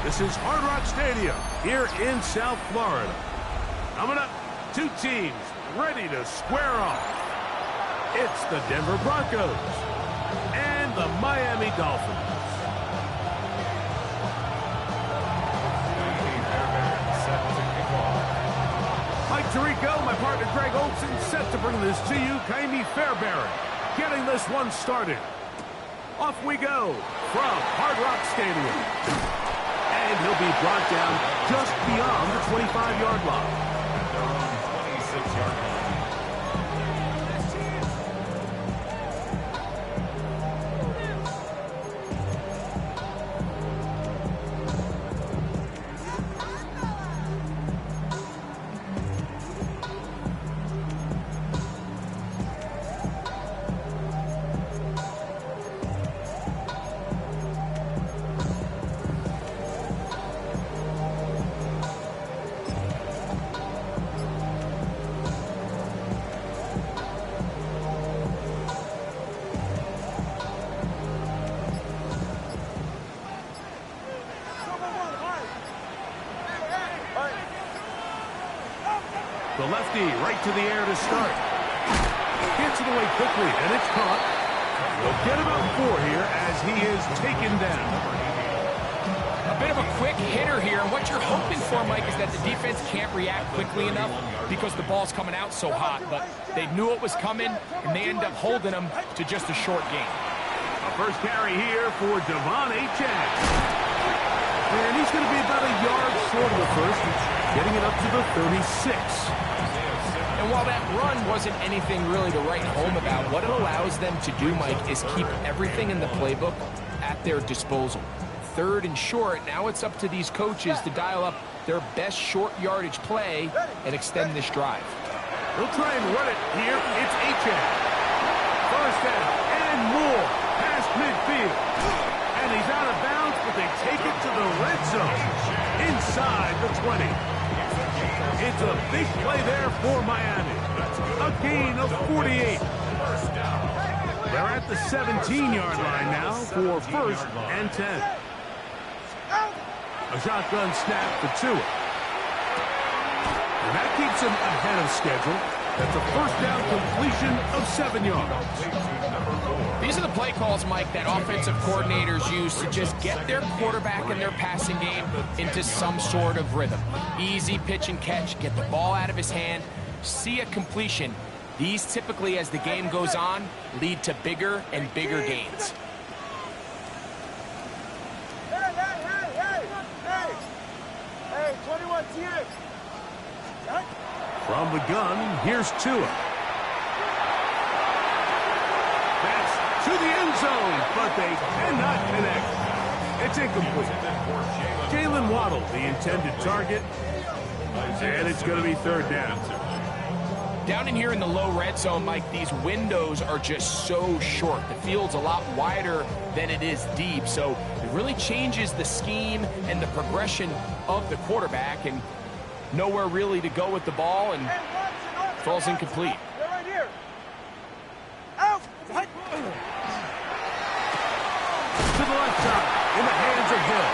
This is Hard Rock Stadium here in South Florida. Coming up, two teams ready to square off. It's the Denver Broncos and the Miami Dolphins. Mike Tirico, my partner Greg Olson, set to bring this to you. Kaimi Fairbairn getting this one started. Off we go from Hard Rock Stadium. And he'll be brought down just beyond the 25-yard line. Their own 26-yard line. The lefty right to the air to start. Gets it away quickly, and it's caught. He'll get about 4 here as he is taken down. A bit of a quick hitter here, and what you're hoping for, Mike, is that the defense can't react quickly enough because the ball's coming out so hot. But they knew it was coming, and they end up holding them to just a short gain. A first carry here for Devon Achane. And he's going to be about a yard short of the first, getting it up to the 36. And while that run wasn't anything really to write home about, what it allows them to do, Mike, is keep everything in the playbook at their disposal. 3rd and short, now it's up to these coaches to dial up their best short yardage play and extend this drive. They'll try and run it here. It's Achane. First down and more past midfield. And he's out of bounds, but they take it to the red zone inside the 20. It's a big play there for Miami. A gain of 48. They're at the 17-yard line now for 1st and 10. A shotgun snap for Tua. And that keeps him ahead of schedule. That's a first down completion of 7 yards. These are the play calls, Mike, that offensive coordinators use to just get their quarterback and their passing game into some sort of rhythm. Easy pitch and catch, get the ball out of his hand, see a completion. These typically, as the game goes on, lead to bigger and bigger gains. Hey, 21 TX. From the gun, here's Tua. That's to the end zone, but they cannot connect. It's incomplete. Jalen Waddle, the intended target, and it's going to be 3rd down. Down in here in the low red zone, Mike, these windows are just so short. The field's a lot wider than it is deep, so it really changes the scheme and the progression of the quarterback, and nowhere really to go with the ball, and falls incomplete. Right here. Out. To the left side, in the hands of Hill.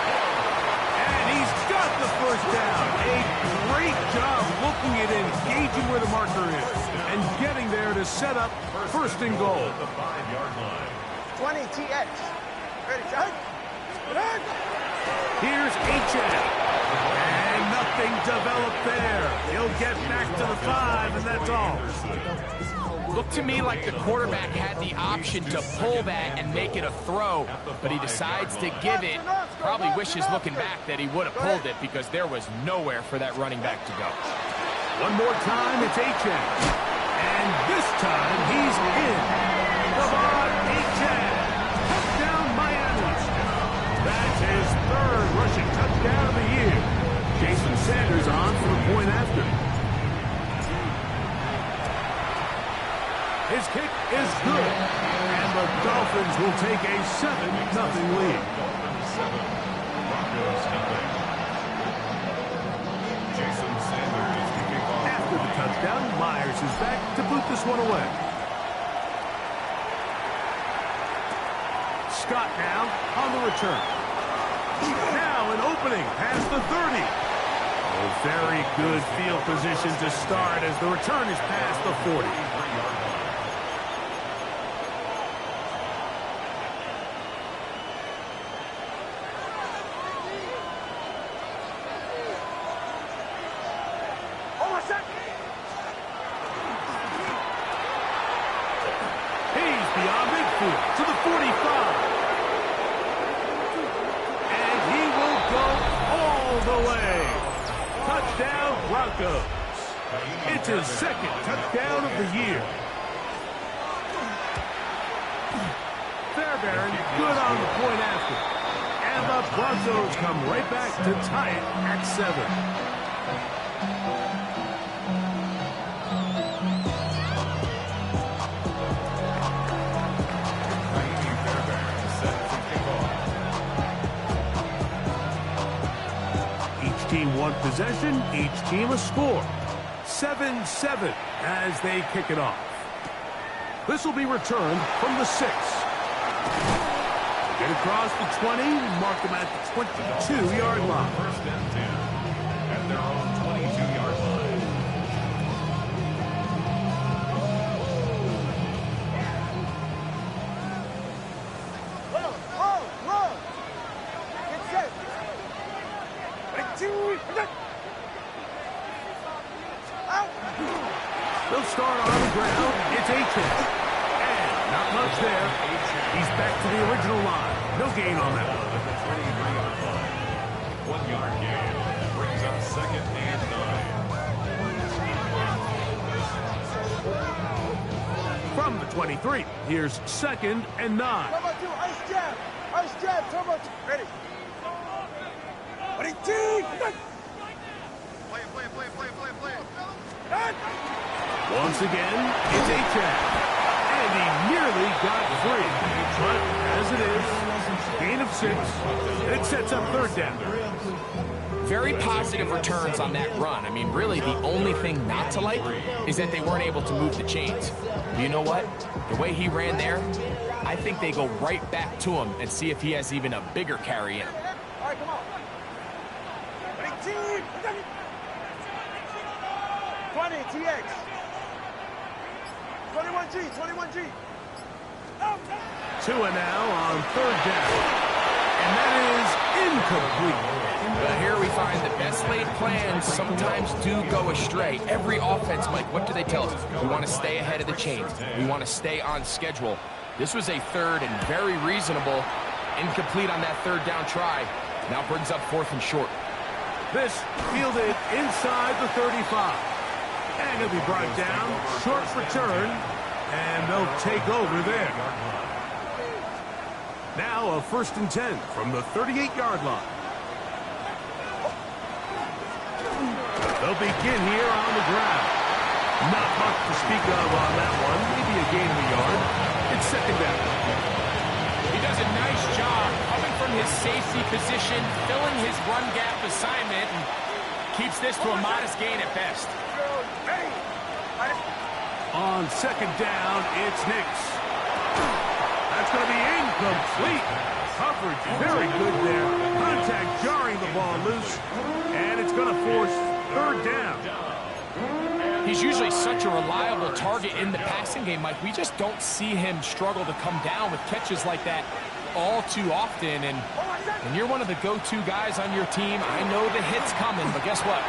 And he's got the first down. A great job looking at engaging where the marker is and getting there to set up 1st and goal. The 5-yard line. 20 TX. Ready, John? Here's Achane. And nothing developed there. He'll get back to the 5, and that's all. Looked to me like the quarterback had the option to pull that and make it a throw, but he decides to give it. Probably wishes looking back that he would have pulled it because there was nowhere for that running back to go. One more time, it's Achane. And this time, he's in. Devon Achane. Touchdown, Miami. That's his 3rd rushing touchdown of the year. Jason Sanders on for the point after. His kick is good, and the Dolphins will take a 7-0 lead. After the touchdown, Myers is back to boot this one away. Scott now on the return. Now an opening Very good field position to start as the return is past the 40. He's beyond midfield to the 45. And he will go all the way. Touchdown, Broncos. It's his second touchdown of the year. Fairbairn, good on the point after. And the Broncos come right back to tie it at 7. Team one possession, each team a score. 7-7 as they kick it off. This will be returned from the 6. Get across the 20, mark them at the 22-yard line. First and 10 at their own 22-yard line. Whoa! Get set. Out. They'll start on the ground. It's H-Head. And not much there. He's back to the original line. No gain on that one. 1 yard gain. Brings up second and 9. From the 23, here's second and 9. Turbo 2, ice jab. Ice jab, turbo 2. Ready. Ready, team. Once again, it's H-Head. And he nearly got free. But as it is, gain of 6. It sets up third down. Very positive returns on that run. I mean, really, the only thing not to like is that they weren't able to move the chains. But you know what? The way he ran there, I think they go right back to him and see if he has even a bigger carry in him. All right, come on. Ready, team. 20, TX. 21G. Tua now on third down. And that is incomplete. But here we find the best laid plans sometimes do go astray. Every offense, Mike, what do they tell us? We want to stay ahead of the chains. We want to stay on schedule. This was a third and very reasonable. Incomplete on that third down try. Now brings up 4th and short. This fielded inside the 35. And he'll be brought down. Short return. And they'll take over there. Now a 1st and 10 from the 38-yard line. They'll begin here on the ground. Not much to speak of on that one. Maybe a gain of a yard. It's second down. He does a nice job coming from his safety position, filling his run gap assignment, and keeps this to a modest gain at best. On second down, it's Nix. That's going to be incomplete. Coverage very good there. Contact jarring the ball loose. And it's going to force third down. He's usually such a reliable target in the passing game, Mike. We just don't see him struggle to come down with catches like that all too often. And you're one of the go-to guys on your team. I know the hit's coming, but guess what?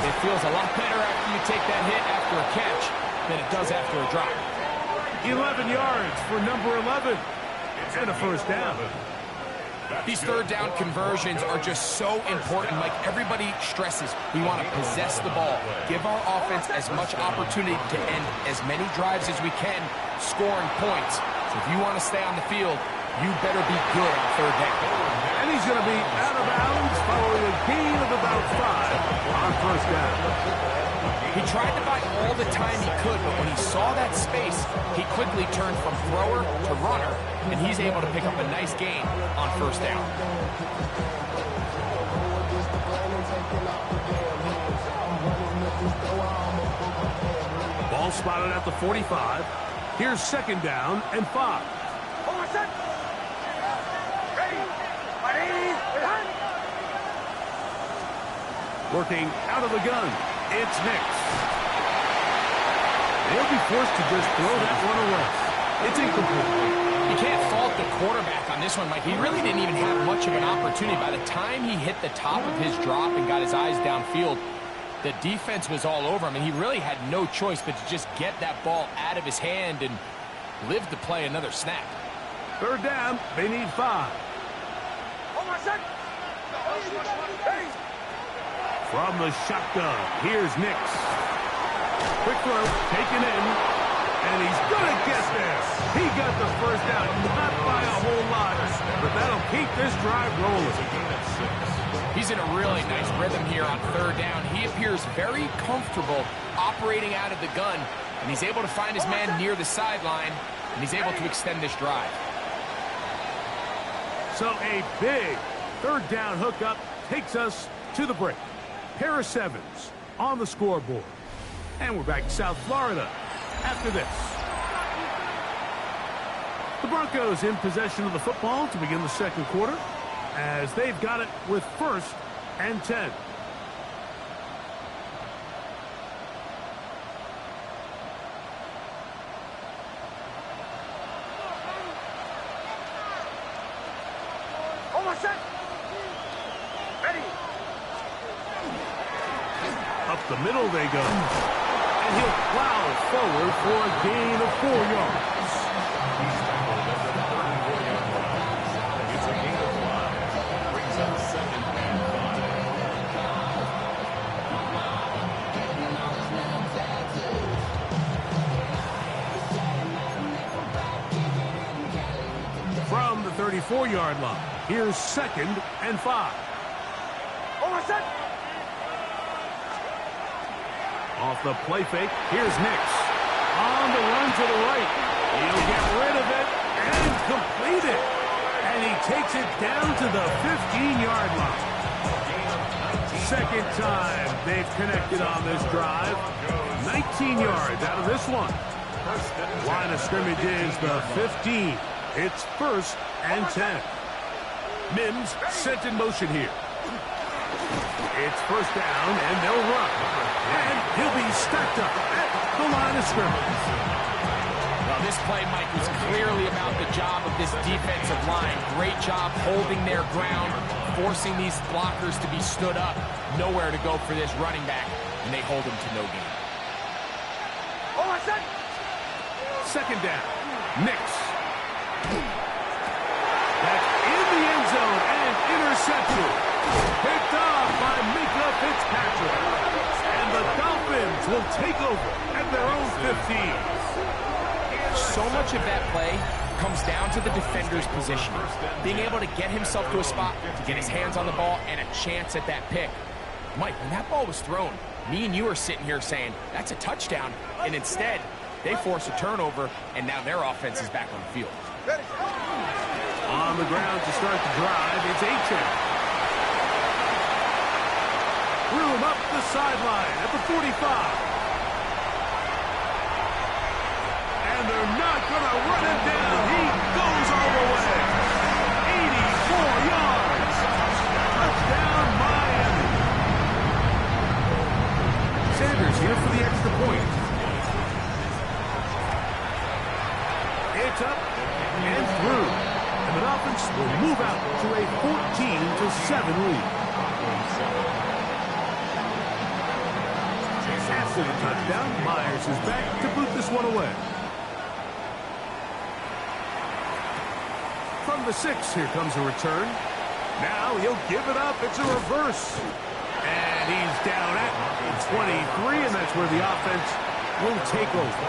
It feels a lot better after you take that hit after a catch than it does after a drop. 11 yards for number 11. And a first down. These third down conversions are just so important. Like everybody stresses, we want to possess the ball, give our offense as much opportunity to end as many drives as we can, scoring points. So if you want to stay on the field, you better be good on third down. And he's going to be out of bounds following a gain of about 5 on first down. He tried to buy all the time he could, but when he saw that space, he quickly turned from thrower to runner, and he's able to pick up a nice gain on first down. Ball spotted at the 45. Here's second down and 5. Working out of the gun, it's Nix. They'll be forced to just throw that one away. It's incomplete. You can't fault the quarterback on this one, Mike. He really didn't even have much of an opportunity. By the time he hit the top of his drop and got his eyes downfield, the defense was all over him, and he really had no choice but to just get that ball out of his hand and live to play another snap. Third down, they need 5. From the shotgun, here's Nix. Quick throw, taken in, and he's gonna get there. He got the first down, not by a whole lot, but that'll keep this drive rolling. He's in a really nice rhythm here on third down. He appears very comfortable operating out of the gun, and he's able to find his man near the sideline, and he's able to extend this drive. So a big third down hookup takes us to the break. Pair of 7s on the scoreboard. And we're back to South Florida after this. The Broncos in possession of the football to begin the second quarter, as they've got it with 1st and 10. Up the middle they go. And he'll plow forward for a gain of 4 yards. He's tackled at the 34-yard line. It's a gain of 5. Brings up 2nd and 5. From the 34-yard line, here's 2nd and 5. Off the play fake, here's Nix. On the run to the right. He'll get rid of it and complete it. And he takes it down to the 15-yard line. Second time they've connected on this drive. 19 yards out of this one. Line of scrimmage is the 15. It's 1st and 10. Mims sent in motion here. It's 1st down, and they'll run. And he'll be stacked up at the line of scrimmage. Well, this play, Mike, was clearly about the job of this defensive line. Great job holding their ground, forcing these blockers to be stood up. Nowhere to go for this running back, and they hold him to no gain. 2nd down. Nix. That's in the end zone and intercepted. Picked off by Mika Fitzpatrick. And the Dolphins will take over at their own 15. So much of that play comes down to the defender's position. Being able to get himself to a spot, to get his hands on the ball, and a chance at that pick. Mike, when that ball was thrown, me and you are sitting here saying, that's a touchdown. And instead, they force a turnover, and now their offense is back on the field. On the ground to start the drive, it's Achane. Room up the sideline at the 45. And they're not going to run him down. He goes all the way. 84 yards. Touchdown, Miami. Sanders here for the extra point. It's up and through. And the Dolphins will move out to a 14-7 lead. After the touchdown, Myers is back to boot this one away. From the 6, here comes a return. Now he'll give it up. It's a reverse. And he's down at 23, and that's where the offense will take over.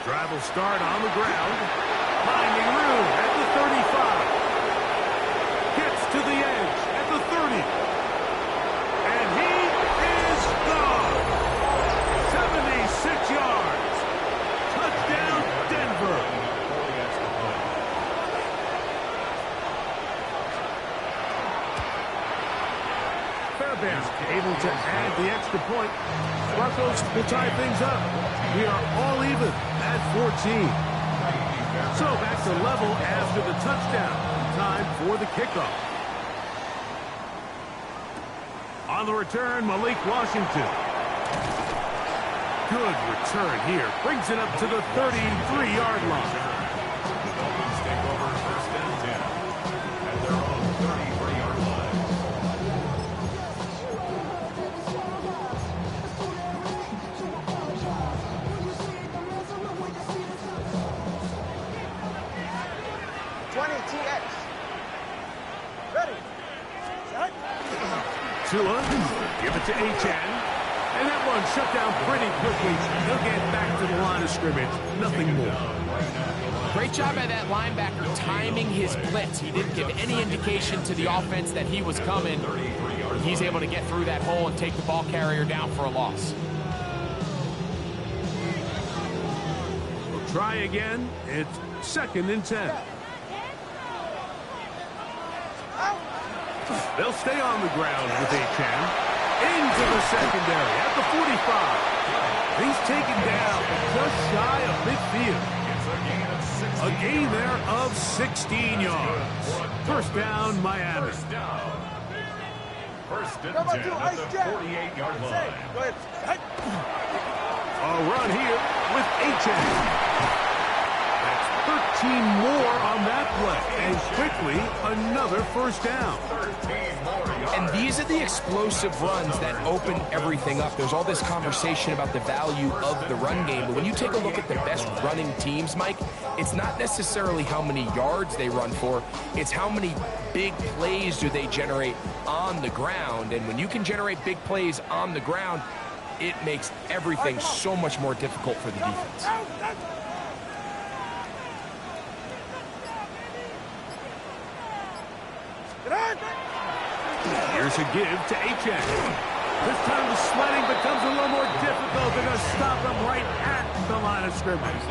Drive will start on the ground. Finding room at the 35. Gets to the edge at the 30. And he is gone. 76 yards. Touchdown, Denver. Fair of bounds. Able to add the extra point. Broncos will tie things up. We are all even at 14. So back to level after the touchdown. Time for the kickoff. On the return, Malik Washington. Good return here. Brings it up to the 33-yard line. Dolphins take over first and 10 at their own 33-yard line. Ready. Set. Tua, give it to Achane. And that one shut down pretty quickly. He'll get back to the line of scrimmage. Nothing more. Great job by that linebacker timing his blitz. He didn't give any indication to the offense that he was coming. He's able to get through that hole and take the ball carrier down for a loss. We'll try again. It's 2nd and 10. They'll stay on the ground with Achane. Into the secondary at the 45. He's taken down just shy of midfield. A gain there of 16 yards. First down, Miami. First and 10 at the 48-yard line. A run here with Achane. That's 13 more on that play. And quickly, another first down. And these are the explosive runs that open everything up. There's all this conversation about the value of the run game, but when you take a look at the best running teams, Mike, it's not necessarily how many yards they run for, it's how many big plays do they generate on the ground. And when you can generate big plays on the ground, it makes everything so much more difficult for the defense. Here's a give to Achane. This time the sledding becomes a little more difficult. They're going to stop him right at the line of scrimmage.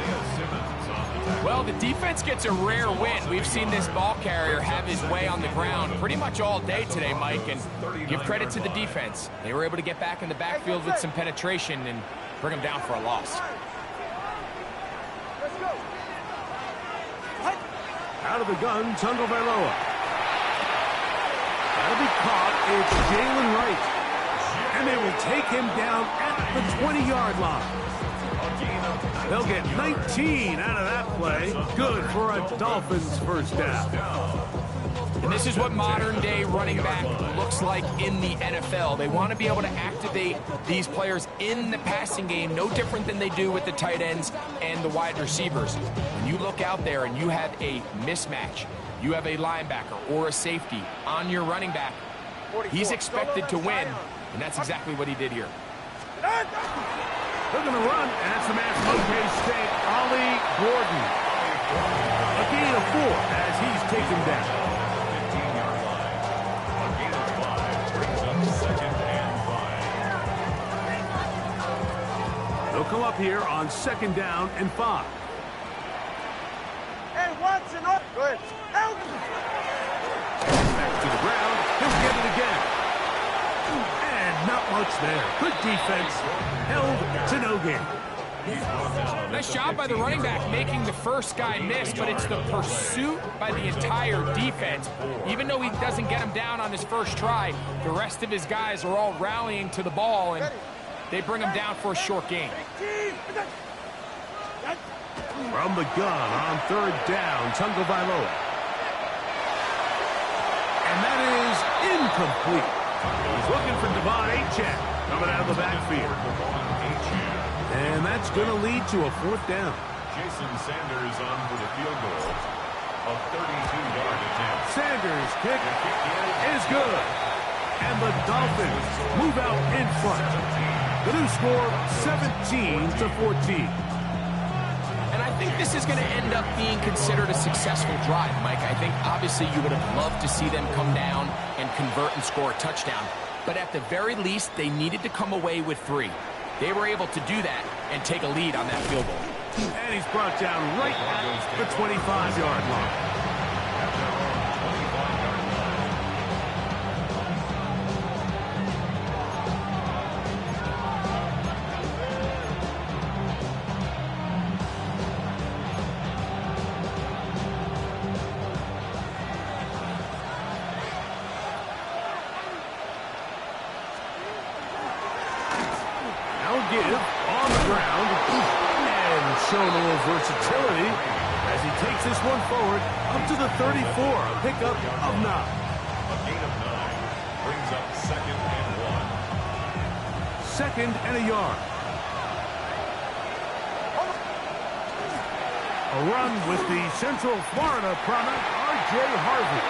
Well, the defense gets a rare win. We've seen this ball carrier have his way on the ground pretty much all day today, Mike, and give credit to the defense. They were able to get back in the backfield with some penetration and bring him down for a loss. Let's go. Out of the gun, Tagovailoa. That'll be caught. It's Jalen Wright. And they will take him down at the 20-yard line. They'll get 19 out of that play. Good for a Dolphins first down. And this is what modern-day running back looks like in the NFL. They want to be able to activate these players in the passing game, no different than they do with the tight ends and the wide receivers. When you look out there and you have a mismatch, you have a linebacker or a safety on your running back, he's expected to win, and that's exactly what he did here. They're going to run, and that's the man from OK State, Ollie Gordon. A gain of 4 as he's taken down. 15-yard line. A gain of 5 brings up 2nd and 5. They'll come up here on 2nd down and 5. And Watson up. Good. Help. Back to the ground. He'll get it again. And not much there. Good defense. Held to no gain. Nice job by the running back making the first guy miss, but it's the pursuit by the entire defense. Even though he doesn't get him down on his first try, the rest of his guys are all rallying to the ball, and they bring him down for a short gain. From the gun on 3rd down, Tagovailoa. And that is incomplete. He's looking for Devon Achane coming out of the backfield. And that's going to lead to a 4th down. Jason Sanders on for the field goal. A 32-yard attempt. Sanders' kick is good. And the Dolphins move out in front. The new score, 17-14. And I think this is going to end up being considered a successful drive, Mike. I think obviously you would have loved to see them come down and convert and score a touchdown. But at the very least, they needed to come away with 3. They were able to do that and take a lead on that field goal. And he's brought down right at the 25-yard line. give on the ground. And shown a little versatility as he takes this one forward up to the 34. A pickup of 9. A gain of 9 brings up 2nd and 1. 2nd and a yard. A run with the Central Florida product, R.J. Harvey.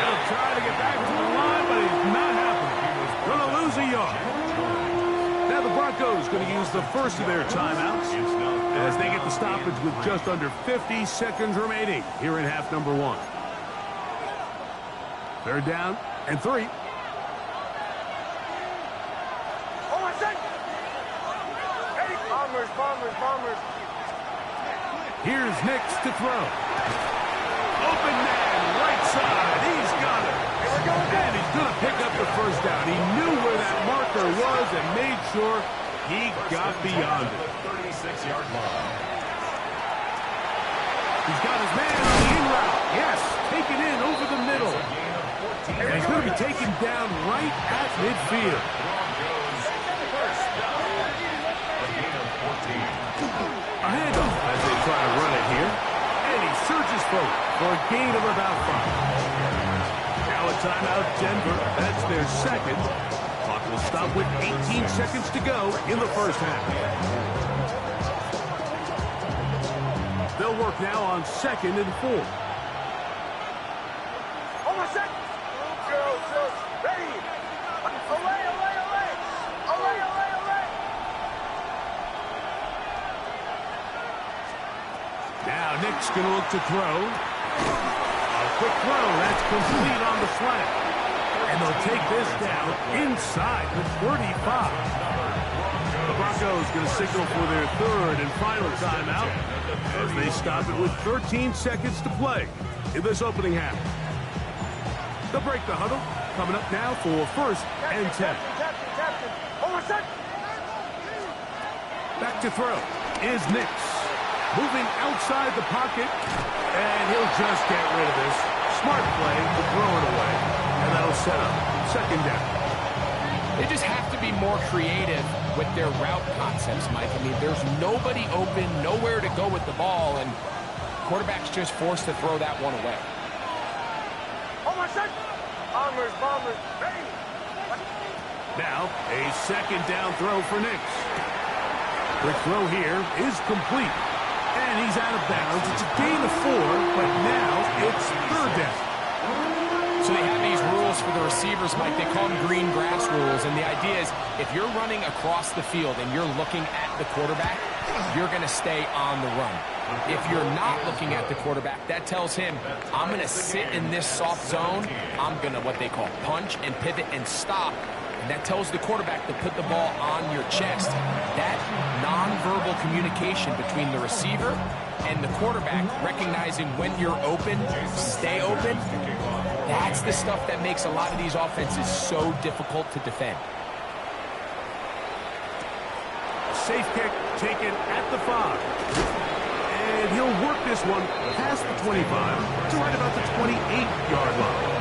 He'll try to get back to the line, but he's not happening. He was going to lose a yard. Now the Broncos going to use the first of their timeouts as they get the stoppage with just under 50 seconds remaining here in half number 1. 3rd down and 3. Bombers. Here's Nix to throw. Open man, right side. He's got it. And he's going to pick up the first down. He knew where that marker was and made sure he got beyond it. 36-yard line. He's got his man on the in route. Yes, taken in over the middle. And he's going to be taken down right at midfield. A handoff as they try to run it here. And he surges forward for a gain of about 5. Now a timeout, Denver. That's their 2nd. Clock will stop with 18 seconds to go in the first half. They'll work now on 2nd and 4. Almost set. Ready. Away. Now Nick's going to look to throw. A quick throw. That's complete on the slant. And they'll take this down inside the 35. The Broncos going to signal for their 3rd and final timeout as they stop it with 13 seconds to play in this opening half. They'll break the huddle. Coming up now for 1st and 10. Captain. Almost set. Back to throw is Nix. Moving outside the pocket, and he'll just get rid of this. Smart play to throw it away, and that'll set up 2nd down. They just have to be more creative with their route concepts, Mike. I mean, there's nobody open, nowhere to go with the ball, and quarterback's just forced to throw that one away. Almost set. Bombers. Ready. Now, a 2nd down throw for Nix. The throw here is complete. And he's out of bounds. It's a gain of 4, but now it's 3rd down. So they have these rules for the receivers, Mike. They call them green grass rules. And the idea is if you're running across the field and you're looking at the quarterback, you're going to stay on the run. If you're not looking at the quarterback, that tells him, I'm going to sit in this soft zone. I'm going to what they call punch and pivot and stop. And that tells the quarterback to put the ball on your chest. That nonverbal communication between the receiver and the quarterback, recognizing when you're open, stay open, that's the stuff that makes a lot of these offenses so difficult to defend. Safe kick taken at the 5. And he'll work this one past the 25 to right about the 28-yard line.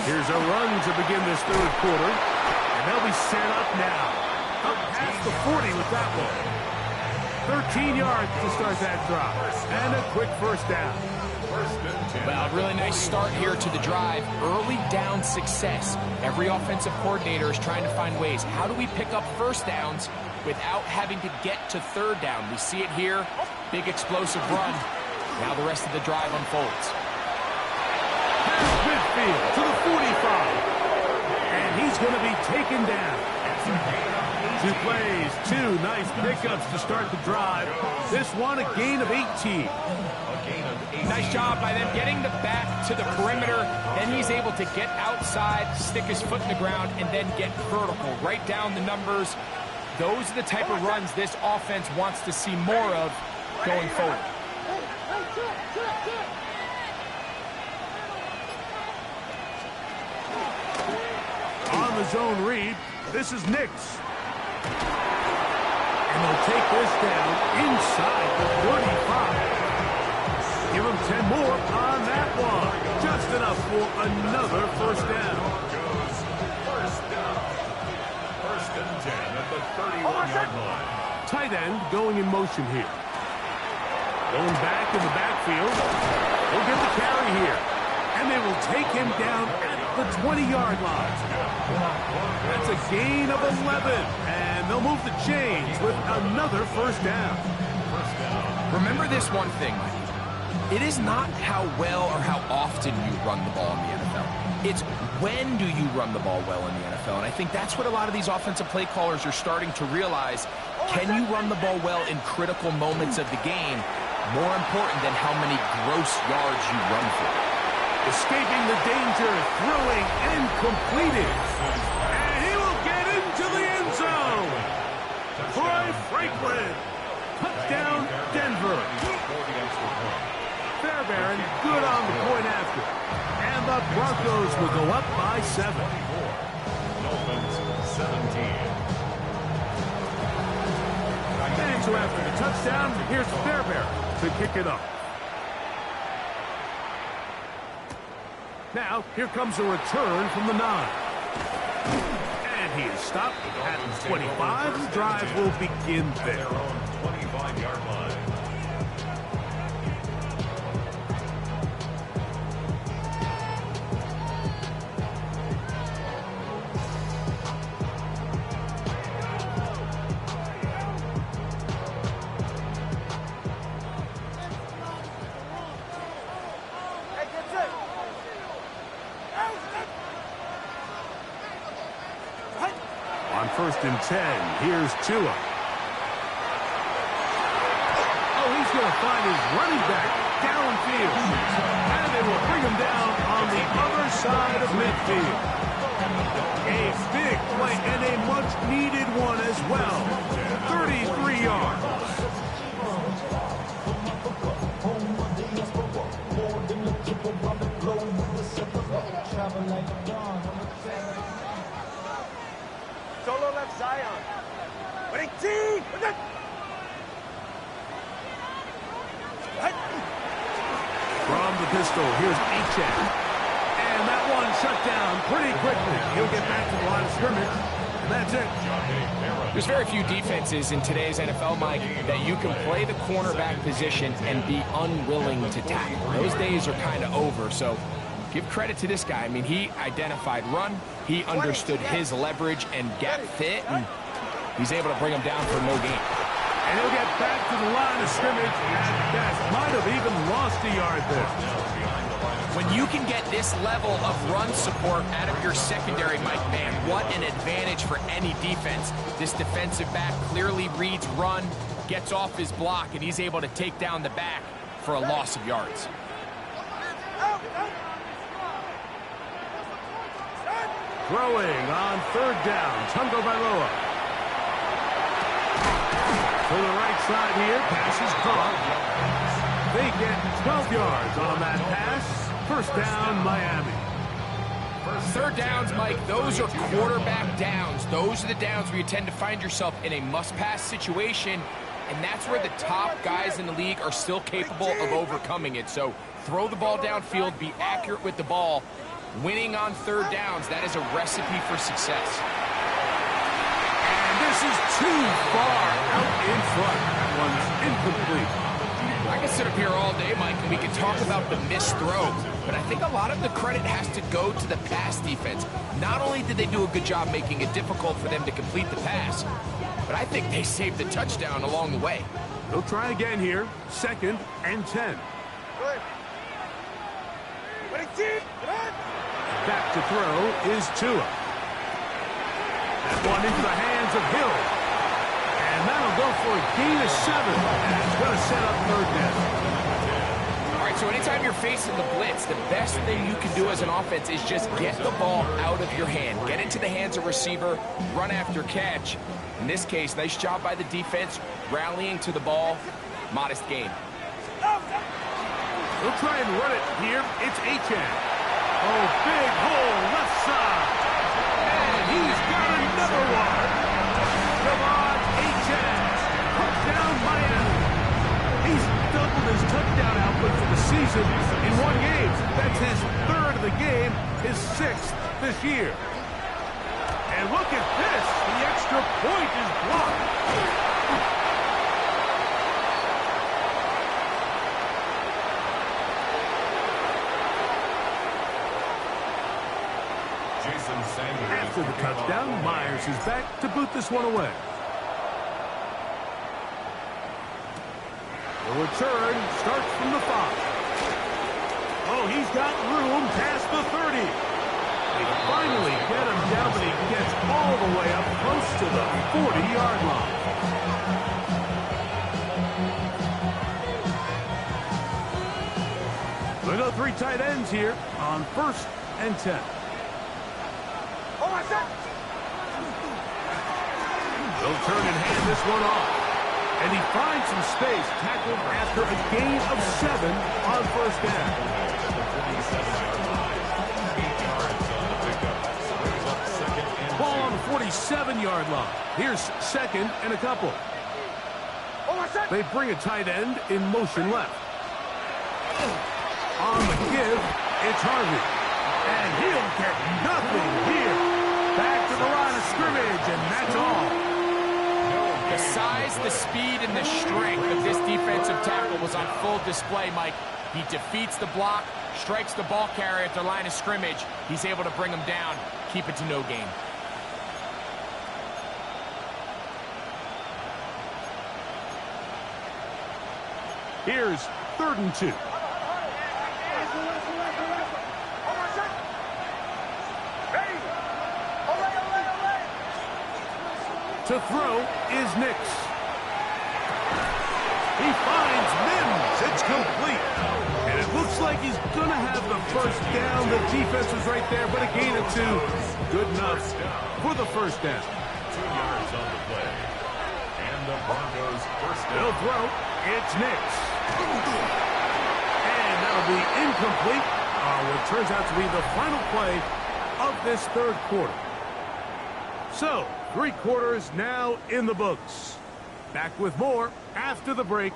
Here's a run to begin this 3rd quarter. And they'll be set up now. Up past the 40 with that one. 13 yards to start that drop. And a quick 1st down. Well, really nice start here to the drive. Early down success. Every offensive coordinator is trying to find ways. How do we pick up 1st downs without having to get to 3rd down? We see it here. Big explosive run. Now the rest of the drive unfolds. Past midfield to the 45. And he's going to be taken down. 2 plays, 2 nice pickups to start the drive. This one a gain of 18. Nice job by them getting the back to the perimeter. Then he's able to get outside, stick his foot in the ground, and then get vertical. Right down the numbers. Those are the type of runs this offense wants to see more of going forward. On the zone read, This is Knicks. And they'll take this down inside the 45. Give them 10 more on that one. Just enough for another first down. First down. First and 10 at the 31-yard line. Tight end going in motion here. Going back in the backfield. He'll get the carry here. And they will take him down at the 20-yard line. That's a gain of 11. And they'll move the chains with another first down. Remember this one thing, Mike. It is not how well or how often you run the ball in the NFL. It's when do you run the ball well in the NFL. And I think that's what a lot of these offensive play callers are starting to realize. Can you run the ball well in critical moments of the game? More important than how many gross yards you run for. Escaping the danger, throwing and completing. And he will get into the end zone. Troy Franklin. Touchdown, Denver. Fairbairn, good on the point after. And the Broncos will go up by 7. Dolphins 17. And so after the touchdown, here's Fairbairn to kick it up. Now, here comes a return from the 9. And he is stopped at the 25. The drive will begin there. 25-yard line. On first and 10, here's Tua. Oh, he's going to find his running back downfield. And they will bring him down on the other side of midfield. A big play and a much-needed one as well. 33 yards. Solo left Zion. Winning team. From the pistol, here's Achane. And that one shut down pretty quickly. He'll get back to the line of scrimmage. And that's it. There's very few defenses in today's NFL, Mike, that you can play the cornerback position and be unwilling to tackle. Those days are kind of over, so give credit to this guy. I mean, he identified run, he understood his leverage and gap fit, and he's able to bring him down for no gain. And he'll get back to the line of scrimmage at best. Might have even lost a yard there. When you can get this level of run support out of your secondary, Mike, man, what an advantage for any defense. This defensive back clearly reads run, gets off his block, and he's able to take down the back for a loss of yards. Throwing on third down, Tungo Bailoa. To the right side here, pass is caught. They get 12 yards on that pass. First down, Miami. Third downs, Mike, those are quarterback downs. Those are the downs where you tend to find yourself in a must-pass situation, and that's where the top guys in the league are still capable of overcoming it. So throw the ball downfield, be accurate with the ball. Winning on third downs, that is a recipe for success. And this is too far out in front. That one's incomplete. I can sit up here all day, Mike, and we can talk about the missed throw, but I think a lot of the credit has to go to the pass defense. Not only did they do a good job making it difficult for them to complete the pass, but I think they saved the touchdown along the way. They'll try again here. Second and 10. Good. Winning team. Back to throw is Tua. That one into the hands of Hill. And that'll go for a gain of 7. And it's going to set up third down. All right, so anytime you're facing the blitz, the best thing you can do as an offense is just get the ball out of your hand. Get into the hands of receiver, run after catch. In this case, nice job by the defense, rallying to the ball. Modest gain. They'll try and run it here. It's Achane. Oh, big hole left side. And he's got another season in one game. That's his third of the game, his sixth this year. And look at this. The extra point is blocked. After the touchdown, Myers is back to boot this one away. The return starts from the 5. Oh, he's got room past the 30. They finally get him down, but he gets all the way up close to the 40-yard line. They go 3 tight ends here on 1st and 10. They'll turn and hand this one off. And he finds some space, tackled after a gain of 7 on 1st down. Ball on the 47-yard line. Here's 2nd and a couple. They bring a tight end in motion left. On the give, it's Harvey. And he'll get nothing here. Back to the line of scrimmage, and that's all. The size, the speed, and the strength of this defensive tackle was on full display, Mike. He defeats the block, strikes the ball carrier at the line of scrimmage. He's able to bring him down, keep it to no gain. Here's 3rd and 2. To throw is Nix. He finds Mims. It's complete. And it looks like he's going to have the 1st down. The defense was right there, but a gain of 2. Good enough for the 1st down. 2 yards on the play. And the Broncos 1st down. They'll throw. It's Nix. And that'll be incomplete. What turns out to be the final play of this 3rd quarter. So, 3 quarters now in the books. Back with more after the break.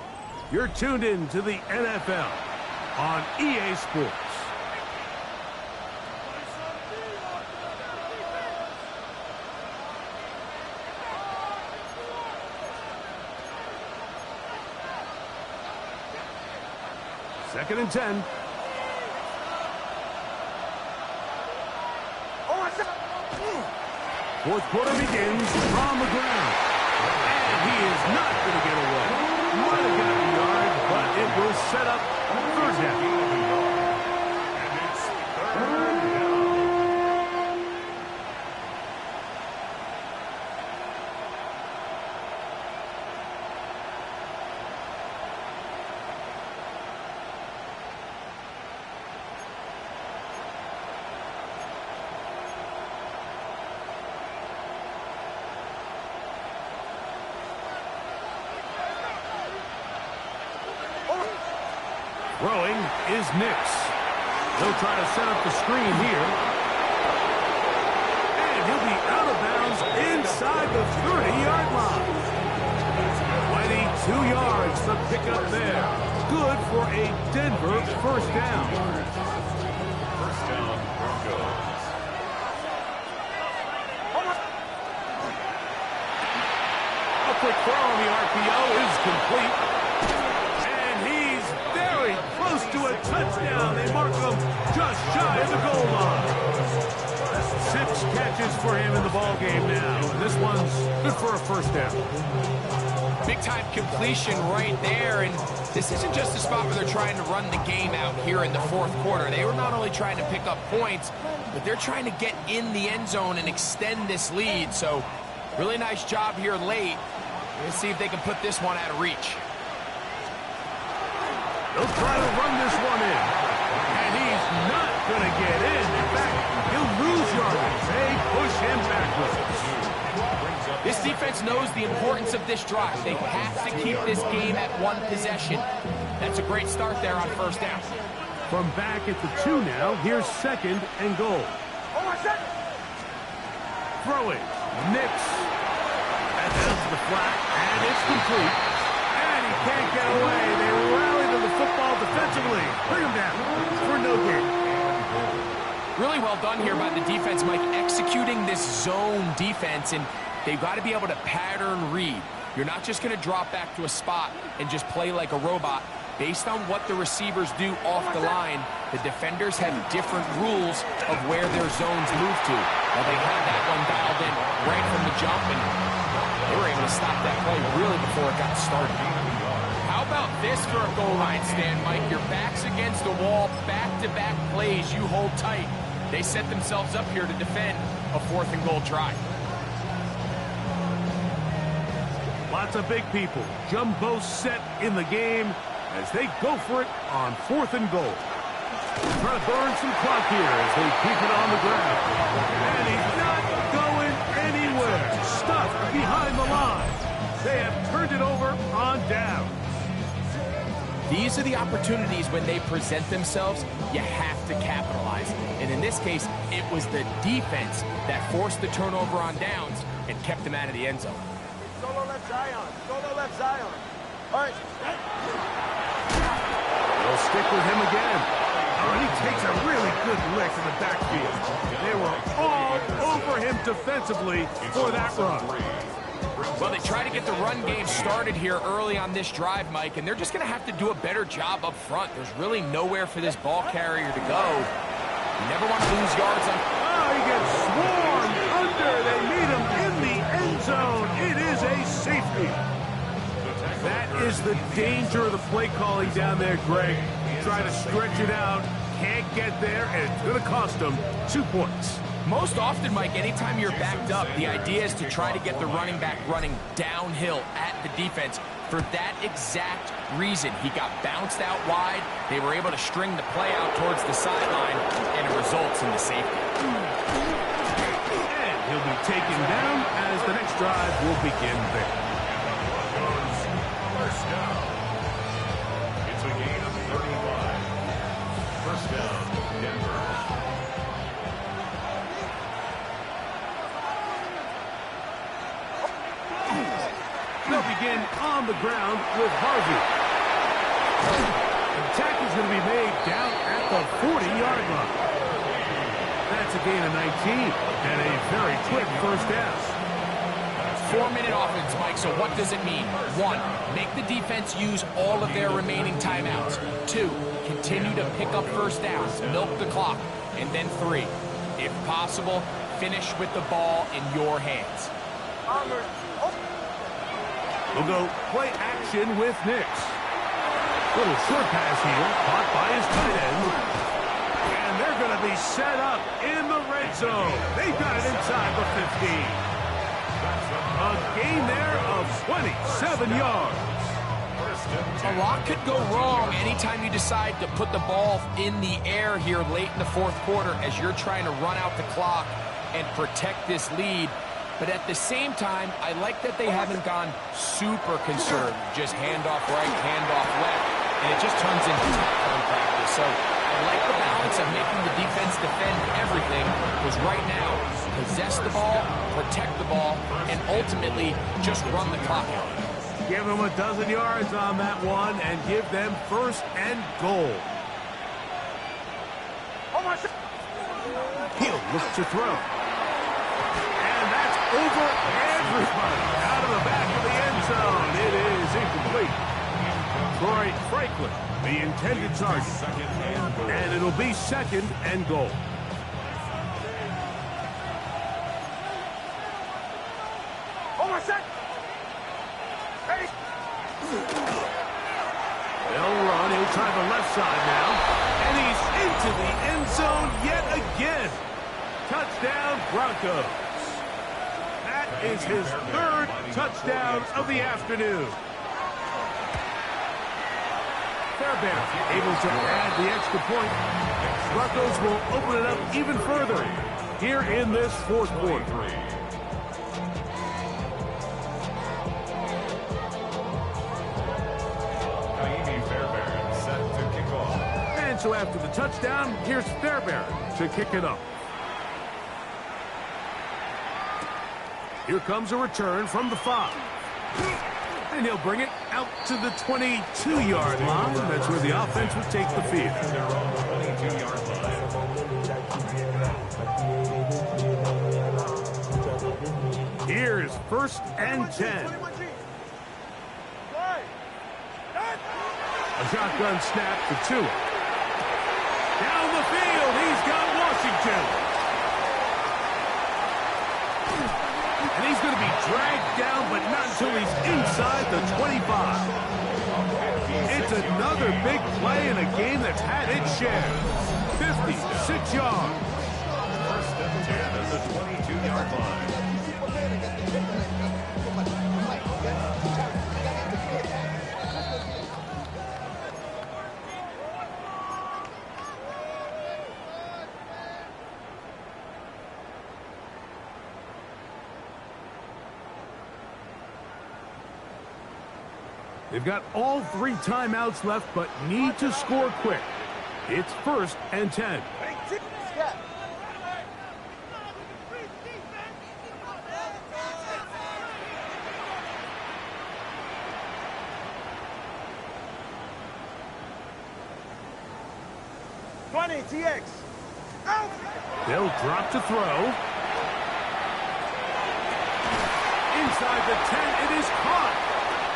You're tuned in to the NFL on EA Sports. Second and 10. Fourth quarter begins on the ground. And he is not going to get away. Might have got a yard, but it will set up 3rd down. And it's 3rd down. Throwing is Nix. He'll try to set up the screen here. And he'll be out of bounds inside the 30-yard line. 22 yards to pick up there. Good for a Denver 1st down. 1st down, Broncos. A quick throw on the RPO is complete. Close to a touchdown. They mark him just shy of the goal line. 6 catches for him in the ball game now. And this one's good for a 1st down. Big-time completion right there, and this isn't just a spot where they're trying to run the game out here in the 4th quarter. They were not only trying to pick up points, but they're trying to get in the end zone and extend this lead. So, really nice job here late. Let's see if they can put this one out of reach. They'll try to run this one in. And he's not going to get in. In fact, he'll lose yardage. They push him backwards. This defense knows the importance of this drive. They have to keep this game at 1 possession. That's a great start there on 1st down. From back at the 2 now, here's 2nd and goal. Throwing. Nix. That's out to the flat. And it's complete. And he can't get away. They rally to the football defensively. Bring him down for no gain. Really well done here by the defense, Mike, executing this zone defense, and they've got to be able to pattern read. You're not just going to drop back to a spot and just play like a robot. Based on what the receivers do off the line, the defenders have different rules of where their zones move to. Well, they had that one dialed in right from the jump, and they were able to stop that play really before it got started. How about this for a goal line stand, Mike? Your back's against the wall, back-to-back plays, you hold tight. They set themselves up here to defend a 4th and goal try. Lots of big people. Jumbo set in the game as they go for it on 4th and goal. Trying to burn some clock here as they keep it on the ground. And he's not going anywhere. Stuffed behind the line. They have turned it over on down. These are the opportunities when they present themselves, you have to capitalize. And in this case, it was the defense that forced the turnover on downs and kept them out of the end zone. Solo left Zion. Solo left Zion. All right. They'll stick with him again. Oh, and he takes a really good lick in the backfield. They were all over him defensively for that run. Well, they try to get the run game started here early on this drive, Mike, and they're just going to have to do a better job up front. There's really nowhere for this ball carrier to go. You never want to lose yards on... Oh, he gets swarmed under. They meet him in the end zone. It is a safety. That is the danger of the play calling down there, Greg. Try to stretch it out, can't get there, and it's going to cost them 2 points. Most often, Mike, anytime you're backed up, the idea is to try to get the running back running downhill at the defense. For that exact reason, he got bounced out wide. They were able to string the play out towards the sideline, and it results in the safety. And he'll be taken down as the next drive will begin there. First down. It's a gain of 35. First down, Denver. They'll begin on the ground with Harvey. The tackle's going to be made down at the 40-yard line. That's a gain of 19 and a very quick first down. 4-minute offense, Mike, so what does it mean? 1, make the defense use all of their remaining timeouts. 2, continue to pick up first downs, milk the clock. And then 3, if possible, finish with the ball in your hands. We'll go play action with Nix. Little short pass here, caught by his tight end. And they're going to be set up in the red zone. They've got it inside the 15. A gain there of 27 yards. A lot could go wrong anytime you decide to put the ball in the air here late in the 4th quarter as you're trying to run out the clock and protect this lead. But at the same time, I like that they haven't gone super conservative. Just handoff right, handoff left, and it just turns into top-down practice. So I like the balance of making the defense defend everything, because right now, possess the ball, protect the ball, and ultimately just run the clock out. Give them a dozen yards on that one and give them first and goal. He'll look to throw. And that's over everybody. Out of the back of the end zone. It is incomplete. Troy Franklin, the intended target. And it'll be 2nd and goal. They'll run. He'll try the left side now. And he's into the end zone yet again. Touchdown, Broncos. That is his 3rd touchdown of the afternoon. Fairbairn able to add the extra point. Broncos will open it up even further here in this 4th quarter. And so after the touchdown, here's Fairbairn to kick it up. Here comes a return from the 5. And he'll bring it out to the 22-yard line. That's where the offense will take the field. Their own 22-yard line. Here's 1st and 10. A shotgun snap for Tua. Down the field, he's got Washington. And he's going to be dragged down, but not until he's inside the 25. It's another big play in a game that's had its share. 56 yards. 1st and 10 at the 22-yard line. They've got all 3 timeouts left, but need to score quick. It's 1st and 10. TX. Out. They'll drop to throw. Inside the 10, it is caught.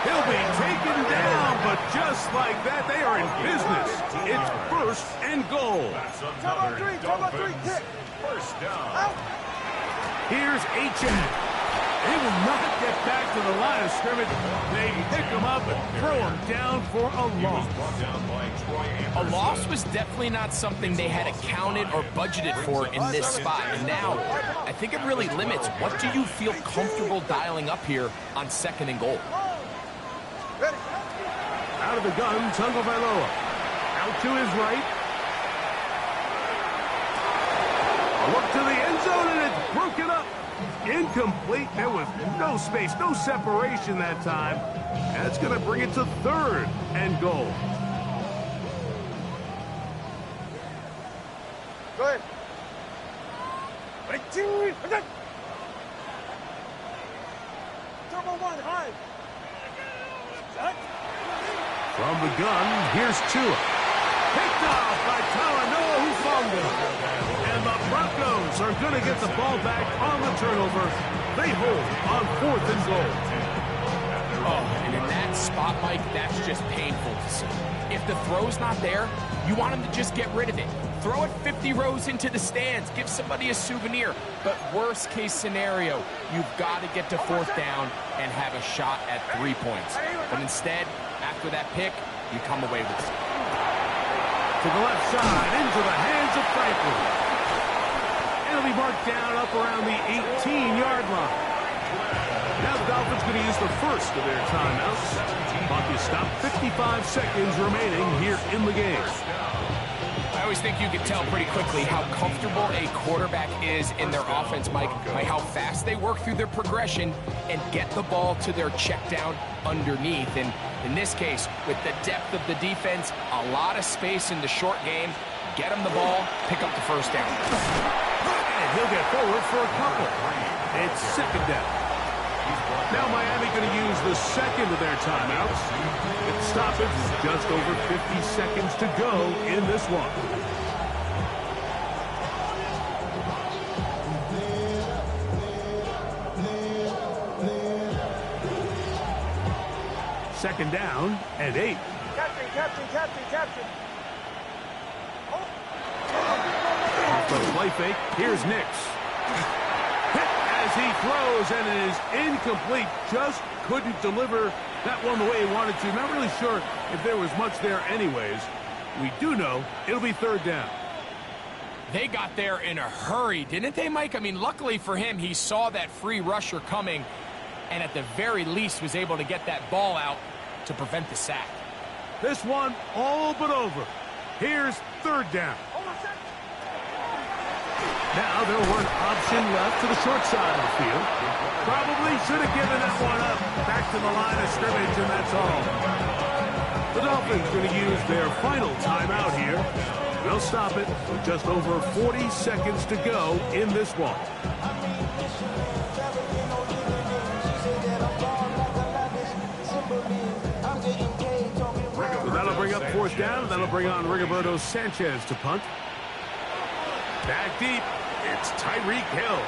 He'll be taken down, but just like that, they are in business. It's 1st and goal. That's Come on, another 3, come on, 3, Dolphins kick. 1st down. Out. Here's H.N. He will not get back to the line of scrimmage. They pick him up and throw him down for a loss. Brought down by Troy A Anderson. loss was definitely not something they had accounted or budgeted for in this spot. And now, I think it really limits what do you feel comfortable dialing up here on 2nd and goal. Ready. Out of the gun, Tagovailoa. Out to his right. A look to the end zone, and it's broken up. Incomplete. There was no space, no separation that time. That's going to bring it to 3rd and goal. Go ahead. 18. Turbo 1, high. From the gun, here's Tua. Picked off by Talanoa Hufanga. And the Broncos are going to get the ball back on the turnover. They hold on 4th and goal. Oh, and in that spot, Mike, that's just painful to see. If the throw's not there, you want him to just get rid of it. Throw it 50 rows into the stands. Give somebody a souvenir. But worst case scenario, you've got to get to 4th down and have a shot at 3 points. But instead, after that pick, you come away with it. To the left side, into the hands of Franklin. It'll be marked down up around the 18-yard line. Now the Dolphins going to use the first of their timeouts. Clock is stopped, 55 seconds remaining here in the game. I always think you can tell pretty quickly how comfortable a quarterback is in their offense, Mike, by how fast they work through their progression and get the ball to their check down underneath. And in this case, with the depth of the defense, a lot of space in the short game, get him the ball, pick up the 1st down. And he'll get forward for a couple. It's 2nd down. Now Miami going to use the 2nd of their timeouts. It's stoppage with just over 50 seconds to go in this one. Second down and 8. Captain. Off the play fake, here's Nix. Hit as he throws, and it is incomplete. Just couldn't deliver that one the way he wanted to. Not really sure if there was much there anyways. We do know it'll be 3rd down. They got there in a hurry, didn't they, Mike? I mean, luckily for him, he saw that free rusher coming, and at the very least was able to get that ball out to prevent the sack. This one all but over. Here's 3rd down. Now there were an option left to the short side of the field. Probably should have given that one up. Back to the line of scrimmage, and that's all. The Dolphins going to use their final timeout here. They'll stop it with just over 40 seconds to go in this one. first down. That'll bring on Rigoberto Sanchez to punt. Back deep, it's Tyreek Hill.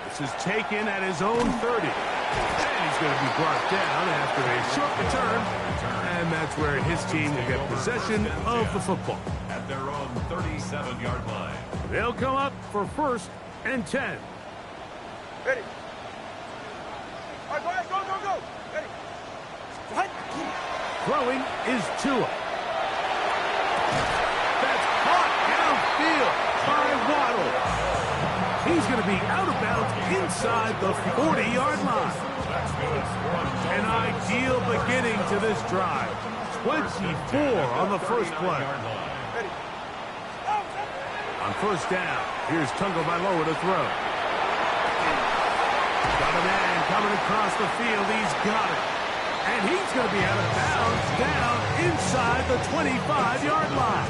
This is taken at his own 30. And he's going to be brought down after a short return. And that's where his team will get possession of the football. At their own 37-yard line. They'll come up for 1st and 10. Ready. All right, go ahead, go. Ready. What? Throwing is Tua. That's caught downfield by Waddle. He's going to be out of bounds inside the 40-yard line. An ideal beginning to this drive. 24 on the first play. On first down, here's Tungo Bailoa to throw. Got a man coming across the field. He's got it. And he's going to be out of bounds down inside the 25-yard line.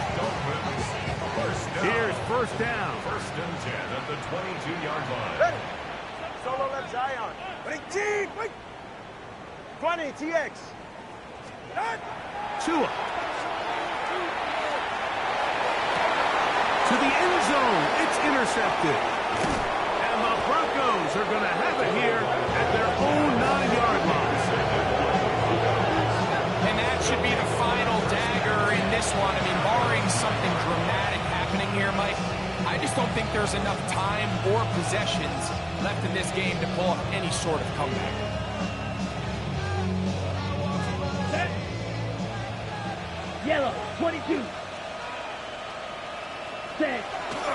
Here's first down. 1st and 10 at the 22-yard line. Ready. Solo left Zion. Ready, team. Wait. 20, TX. Tua. To the end zone. It's intercepted. And the Broncos are going to have it here at their own 9-yard line. And that should be the final dagger in this one. I mean, barring something dramatic happening here, Mike, I just don't think there's enough time or possessions left in this game to pull off any sort of comeback. Set. Yellow, 22. Set.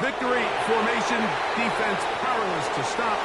Victory formation, defense powerless to stop.